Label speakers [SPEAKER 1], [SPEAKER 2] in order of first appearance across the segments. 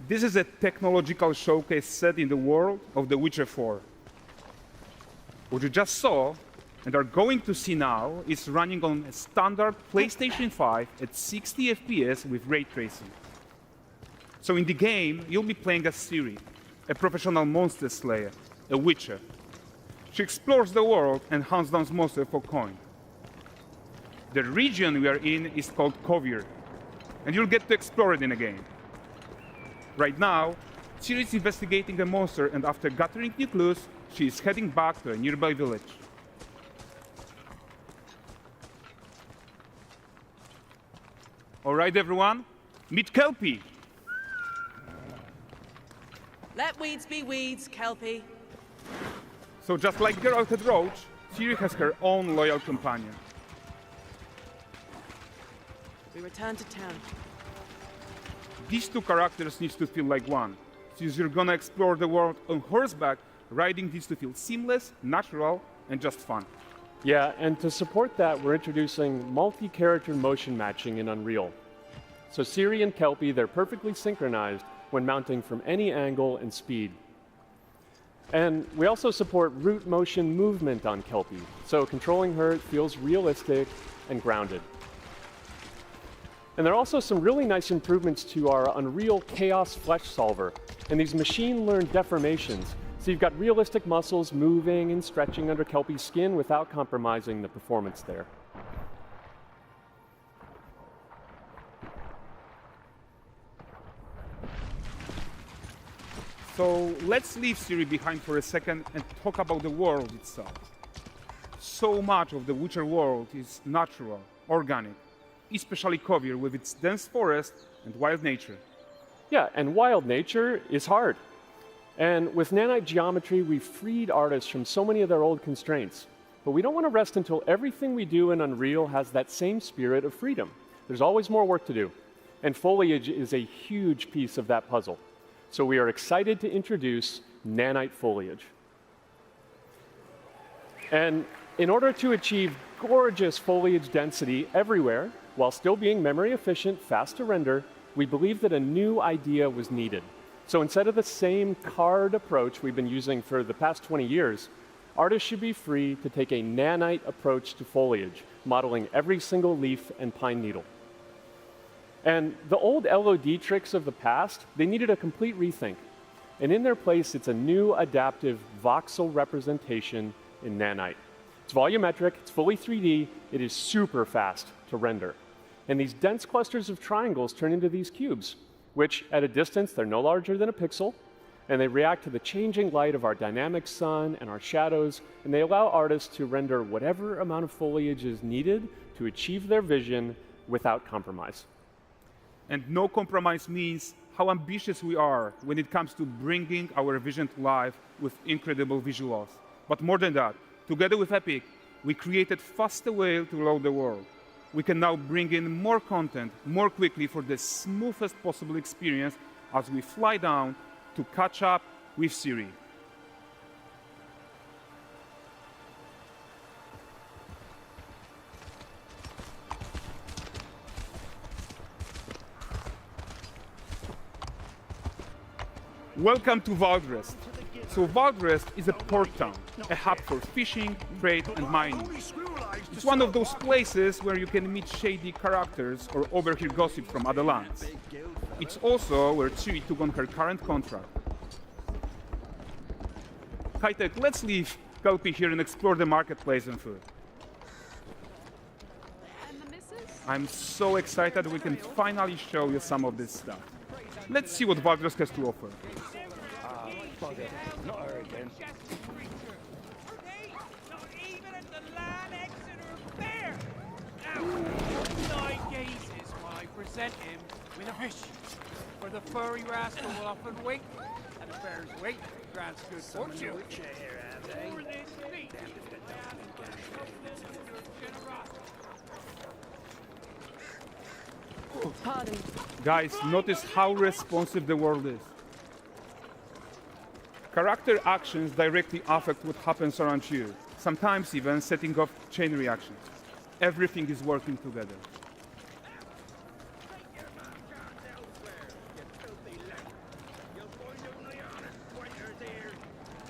[SPEAKER 1] This is a technological showcase set in the world of The Witcher 4. What you just saw and are going to see now is running on a standard PlayStation 5 at 60 FPS with ray tracing. So in the game, you'll be playing as Ciri, a professional monster slayer, a witcher. She explores the world and hunts down monsters for coin. The region we are in is called Kovir, and you'll get to explore it in a game. Right now, Ciri is investigating a monster, and after gathering new clues, she is heading back to a nearby village. All right, everyone, meet Kelpie.
[SPEAKER 2] Let weeds be weeds, Kelpie.
[SPEAKER 1] So just like Geralt had Roach, Ciri has her own loyal companion.
[SPEAKER 2] We return to town.
[SPEAKER 1] These two characters need to feel like one. Since you're gonna explore the world on horseback, riding needs to feel seamless, natural, and just fun.
[SPEAKER 3] Yeah, and to support that, we're introducing multi-character motion matching in Unreal. So Ciri and Kelpie, they're perfectly synchronized when mounting from any angle and speed. And we also support root motion movement on Kelpie, so controlling her feels realistic and grounded. And there are also some really nice improvements to our Unreal Chaos Flesh Solver and these machine-learned deformations. So you've got realistic muscles moving and stretching under Kelpie's skin without compromising the performance there.
[SPEAKER 1] So let's leave Ciri behind for a second and talk about the world itself. So much of the Witcher world is natural, organic, especially Kovir with its dense forest and wild nature.
[SPEAKER 3] Yeah, and wild nature is hard. And with nanite geometry, we've freed artists from so many of their old constraints. But we don't want to rest until everything we do in Unreal has that same spirit of freedom. There's always more work to do. And foliage is a huge piece of that puzzle. So we are excited to introduce Nanite Foliage. And in order to achieve gorgeous foliage density everywhere, while still being memory efficient, fast to render, we believe that a new idea was needed. So instead of the same card approach we've been using for the past 20 years, artists should be free to take a nanite approach to foliage, modeling every single leaf and pine needle. And the old LOD tricks of the past, they needed a complete rethink. And in their place, it's a new adaptive voxel representation in nanite. It's volumetric, it's fully 3D, it is super fast to render. And these dense clusters of triangles turn into these cubes, which at a distance, they're no larger than a pixel, and they react to the changing light of our dynamic sun and our shadows, and they allow artists to render whatever amount of foliage is needed to achieve their vision without compromise.
[SPEAKER 1] And no compromise means how ambitious we are when it comes to bringing our vision to life with incredible visuals. But more than that, together with Epic, we created faster way to load the world. We can now bring in more content more quickly for the smoothest possible experience as we fly down to catch up with Ciri. Welcome to Valdrest. So Valdrest is a port town, a hub for fishing, trade, and mining. It's one of those places where you can meet shady characters or overhear gossip from other lands. It's also where Ciri took on her current contract. High-tech, let's leave Kelpie here and explore the marketplace and food. I'm so excited we can finally show you some of this stuff. Let's see what Valdrest has to offer.
[SPEAKER 4] Not her again.
[SPEAKER 5] Not even at the land Exeter Fair! Now, 9 gazes while I present him with a fish. For the furry rascal will often wink, and the fair's weight grants good fortune. For this feat,
[SPEAKER 2] Pardon.
[SPEAKER 1] Guys, notice how responsive the world is. Character actions directly affect what happens around you, sometimes even setting off chain reactions. Everything is working together.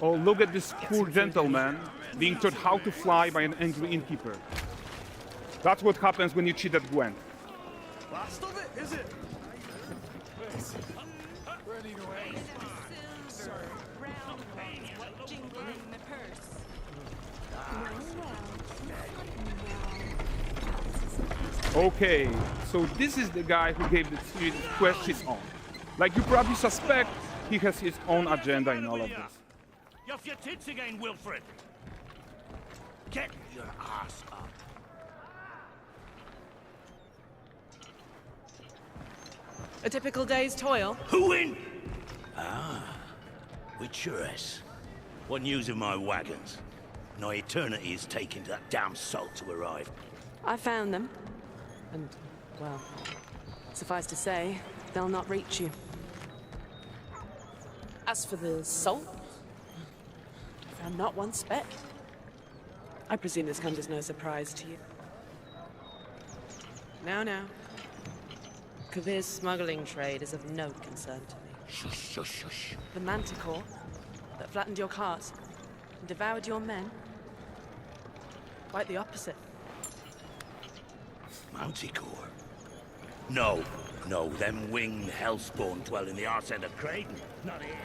[SPEAKER 1] Oh, look at this poor gentleman being taught how to fly by an angry innkeeper. That's what happens when you cheat at Gwent.
[SPEAKER 4] Last of it, is it?
[SPEAKER 1] Okay, so this is the guy who gave the quest his own. Like you probably suspect, he has his own agenda in all of this.
[SPEAKER 6] You're off your tits again, Wilfred. Get your ass up.
[SPEAKER 2] A typical day's toil.
[SPEAKER 6] Who in? With Churres. What news of my wagons? No eternity is taking that damn salt to arrive.
[SPEAKER 2] I found them. And, well, suffice to say, they'll not reach you. As for the salt, I found not one speck. I presume this comes as no surprise to you. Now. Kavir's smuggling trade is of no concern to me.
[SPEAKER 6] Shush, shush, shush.
[SPEAKER 2] The manticore that flattened your cart and devoured your men, quite the opposite.
[SPEAKER 6] Manticore? No, them winged hellspawn dwell in the arse end of Creighton, not here.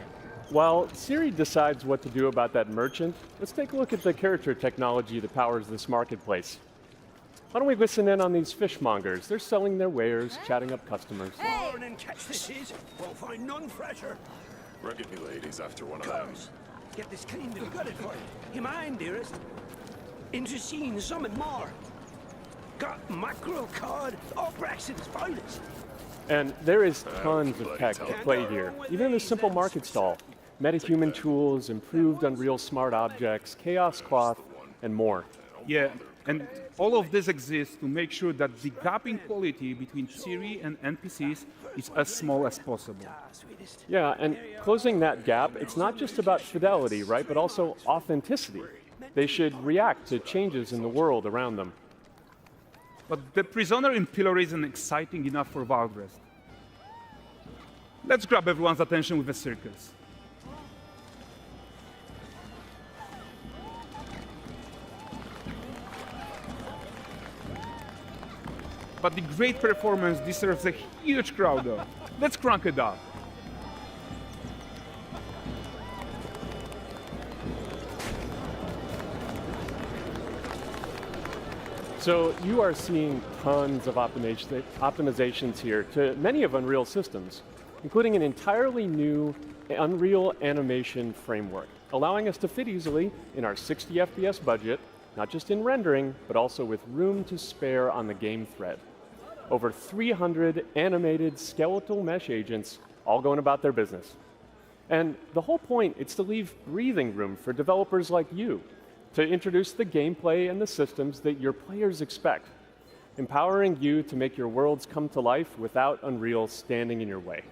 [SPEAKER 3] While Siri decides what to do about that merchant, let's take a look at the character technology that powers this marketplace. Why don't we listen in on these fishmongers? They're selling their wares, chatting up customers.
[SPEAKER 6] Morning, catch this is. Won't find none fresher.
[SPEAKER 4] Reckon me lady's after one of them.
[SPEAKER 6] Comes. Get this cleaned and gutted for you. You mind, dearest? Into seeing some and more. Got mackerel cod, all Braxton's finest.
[SPEAKER 3] And there is tons of tech at play here, even in this simple market stall. Metahuman tools, improved Unreal smart objects, chaos cloth, and more.
[SPEAKER 1] Yeah, and all of this exists to make sure that the gap in quality between Siri and NPCs is as small as possible.
[SPEAKER 3] Yeah, and closing that gap, it's not just about fidelity, right, but also authenticity. They should react to changes in the world around them.
[SPEAKER 1] But the prisoner in pillory isn't exciting enough for Valdrest. Let's grab everyone's attention with a circus. But the great performance deserves a huge crowd though. Let's crank it up.
[SPEAKER 3] So you are seeing tons of optimizations here to many of Unreal systems, including an entirely new Unreal animation framework, allowing us to fit easily in our 60 FPS budget, not just in rendering, but also with room to spare on the game thread. Over 300 animated skeletal mesh agents all going about their business. And the whole point is to leave breathing room for developers like you to introduce the gameplay and the systems that your players expect, empowering you to make your worlds come to life without Unreal standing in your way.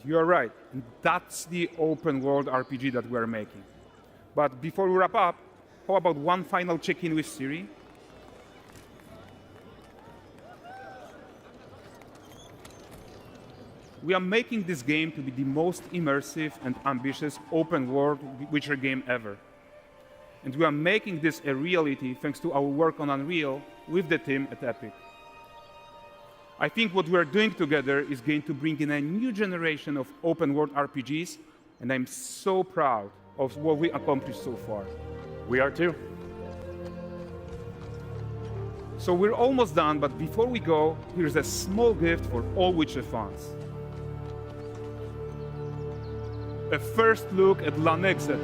[SPEAKER 1] You are right, and that's the open world RPG that we're making. But before we wrap up, how about one final check-in with Siri? We are making this game to be the most immersive and ambitious open world Witcher game ever. And we are making this a reality thanks to our work on Unreal with the team at Epic. I think what we are doing together is going to bring in a new generation of open world RPGs, and I'm so proud of what we accomplished so far.
[SPEAKER 3] We are too.
[SPEAKER 1] So we're almost done, but before we go, here's a small gift for all Witcher fans. A first look at Lanexeter.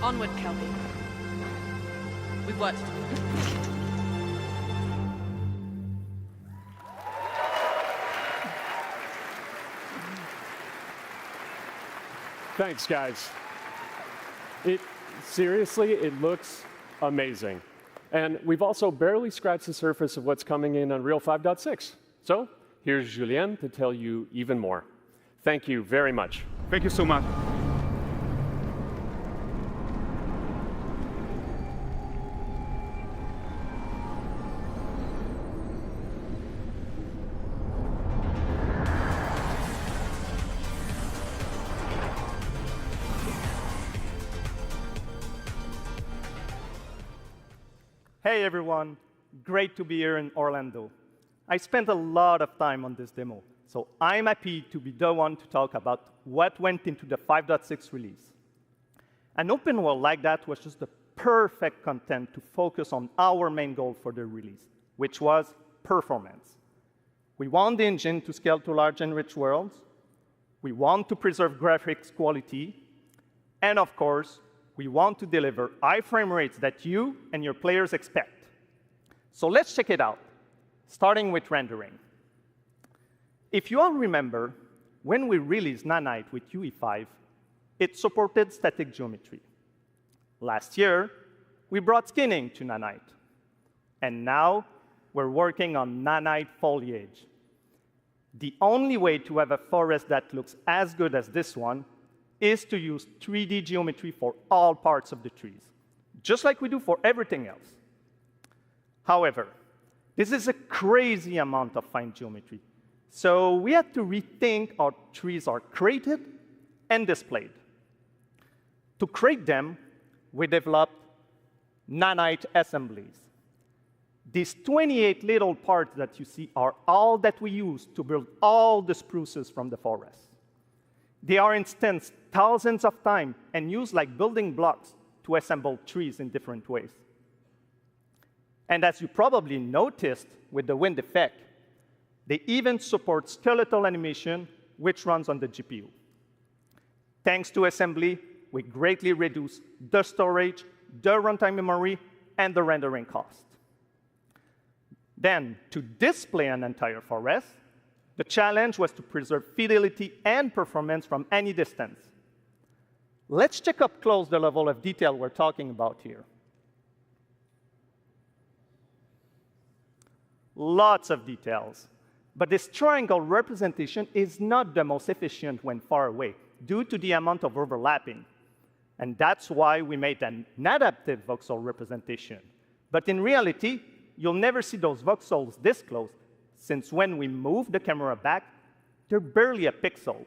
[SPEAKER 2] Onward, Kelpie. We've worked to do.
[SPEAKER 3] Thanks, guys. Seriously, it looks amazing. And we've also barely scratched the surface of what's coming in Unreal 5.6. So here's Julien to tell you even more. Thank you very much.
[SPEAKER 1] Thank you so much.
[SPEAKER 7] Hey everyone, great to be here in Orlando. I spent a lot of time on this demo, so I'm happy to be the one to talk about what went into the 5.6 release. An open world like that was just the perfect content to focus on our main goal for the release, which was performance. We want the engine to scale to large and rich worlds. We want to preserve graphics quality. And of course, we want to deliver high frame rates that you and your players expect. So let's check it out, starting with rendering. If you all remember, when we released Nanite with UE5, it supported static geometry. Last year, we brought skinning to Nanite. And now, we're working on Nanite Foliage. The only way to have a forest that looks as good as this one is to use 3D geometry for all parts of the trees, just like we do for everything else. However, this is a crazy amount of fine geometry, so we had to rethink how trees are created and displayed. To create them, we developed Nanite assemblies. These 28 little parts that you see are all that we use to build all the spruces from the forest. They are instanced thousands of times and used like building blocks to assemble trees in different ways. And as you probably noticed with the wind effect, they even support skeletal animation, which runs on the GPU. Thanks to assembly, we greatly reduce the storage, the runtime memory, and the rendering cost. Then, to display an entire forest, the challenge was to preserve fidelity and performance from any distance. Let's check up close the level of detail we're talking about here. Lots of details. But this triangle representation is not the most efficient when far away, due to the amount of overlapping. And that's why we made an adaptive voxel representation. But in reality, you'll never see those voxels this close, since when we move the camera back, they're barely a pixel.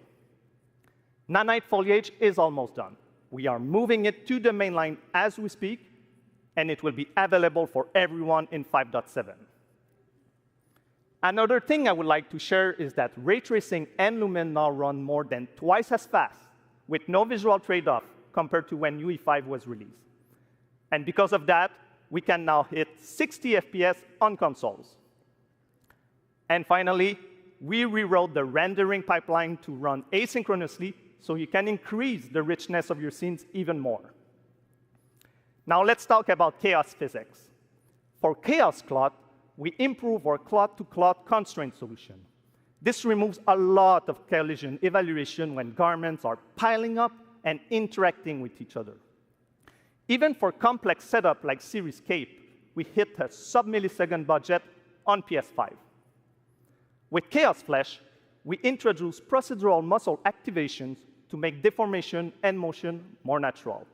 [SPEAKER 7] Nanite Foliage is almost done. We are moving it to the main line as we speak, and it will be available for everyone in 5.7. Another thing I would like to share is that ray tracing and Lumen now run more than twice as fast, with no visual trade-off compared to when UE5 was released. And because of that, we can now hit 60 FPS on consoles. And finally, we rewrote the rendering pipeline to run asynchronously so you can increase the richness of your scenes even more. Now let's talk about chaos physics. For chaos cloth, we improve our cloth-to-cloth constraint solution. This removes a lot of collision evaluation when garments are piling up and interacting with each other. Even for complex setup like Series Cape, we hit a sub-millisecond budget on PS5. With Chaos Flesh, we introduce procedural muscle activations to make deformation and motion more natural.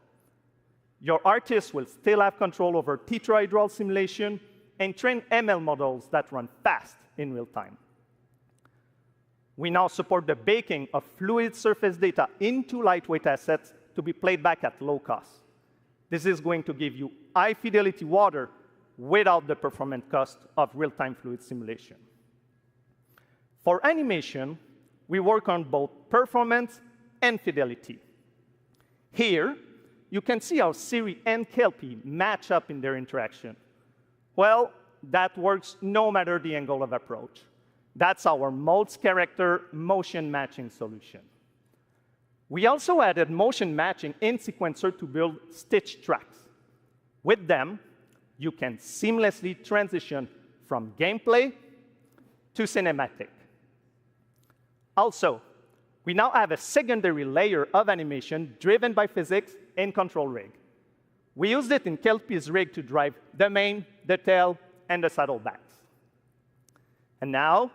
[SPEAKER 7] Your artist will still have control over tetrahedral simulation and train ML models that run fast in real time. We now support the baking of fluid surface data into lightweight assets to be played back at low cost. This is going to give you high-fidelity water without the performance cost of real-time fluid simulation. For animation, we work on both performance and fidelity. Here, you can see how Siri and Kelpie match up in their interaction. Well, that works no matter the angle of approach. That's our modes character motion matching solution. We also added motion matching in Sequencer to build stitch tracks. With them, you can seamlessly transition from gameplay to cinematic. Also, we now have a secondary layer of animation driven by physics in Control Rig. We used it in Kelpie's rig to drive the mane, the tail, and the saddlebags. And now,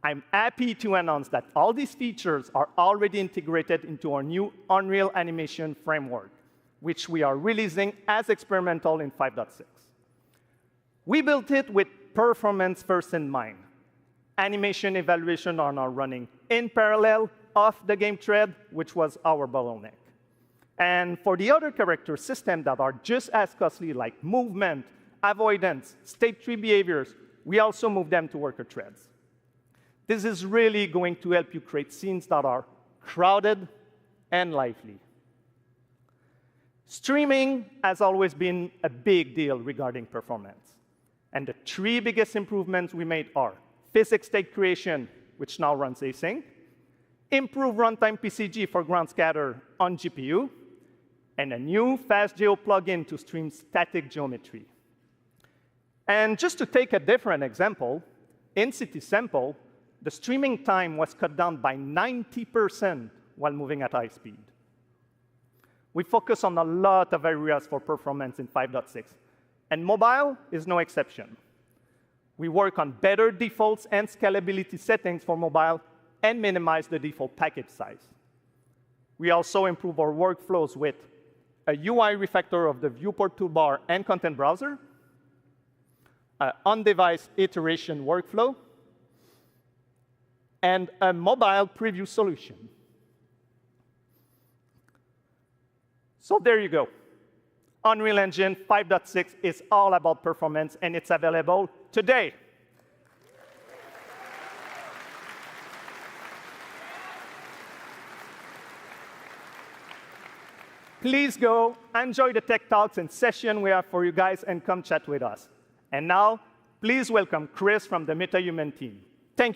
[SPEAKER 7] I'm happy to announce that all these features are already integrated into our new Unreal Animation framework, which we are releasing as experimental in 5.6. We built it with performance first in mind. Animation evaluation are now running in parallel off the game thread, which was our bottleneck. And for the other character systems that are just as costly, like movement, avoidance, state tree behaviors, we also move them to worker threads. This is really going to help you create scenes that are crowded and lively. Streaming has always been a big deal regarding performance. And the three biggest improvements we made are physics state creation, which now runs async, improve runtime PCG for ground scatter on GPU, and a new FastGeo plugin to stream static geometry. And just to take a different example, in CitySample, the streaming time was cut down by 90% while moving at high speed. We focus on a lot of areas for performance in 5.6, and mobile is no exception. We work on better defaults and scalability settings for mobile and minimize the default package size. We also improve our workflows with a UI refactor of the viewport toolbar and content browser, an on-device iteration workflow, and a mobile preview solution. So there you go. Unreal Engine 5.6 is all about performance, and it's available today. Please go enjoy the tech talks and session we have for you guys and come chat with us. And now, please welcome Chris from the MetaHuman team. Thank you.